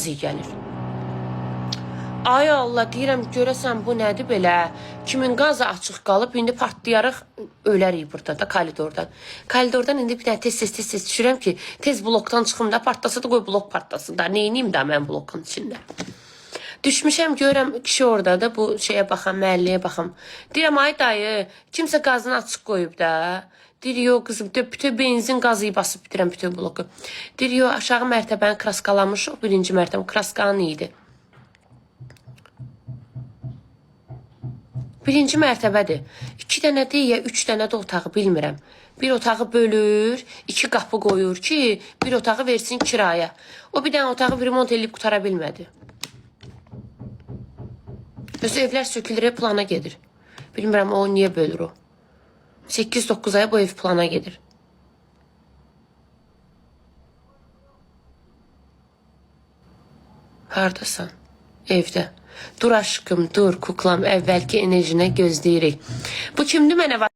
qaz iyi gəlir. Ay Allah, deyirəm, görəsən bu nədir belə? Kimin qazı açıq qalıb, indi partlayarıq, ölərik burada da, koridordan. Koridordan indi bir dənə tez düşürəm ki, tez blokdan çıxım da, partlasa da qoy blok partlasın da. Neyniyim da mən blokun içində? Düşmüşəm, görəm, kişi orada da, bu şeyə baxam, məhəlləyə baxam. Deyirəm, ay dayı, kimsə qazını açıq qoyub da. Deyir, yox qızım, bütün benzin qazı basıb bitirəm bütün bloku. Deyir, yox, aşağı mərtəbəni kraskalamışıq, birinci mərtəbə kraskanı idi. Birinci mərtəbədir. 2 dənə deyə, 3 dənə də otağı bilmirəm. Bir otağı bölür, 2 qapı qoyur ki, bir otağı versin kiraya. O bir dənə otağı bir remont edib qutara bilmədi. Özü evlər sökülür, plana gedir. Bilmirəm, o niyə bölür o. 8-9 aya bu ev plana gedir. Haradasan? Evdə. Dur aşkım, dur kuklam, əvvəlki enerjinə gözləyirik. Bu kimdir mənə?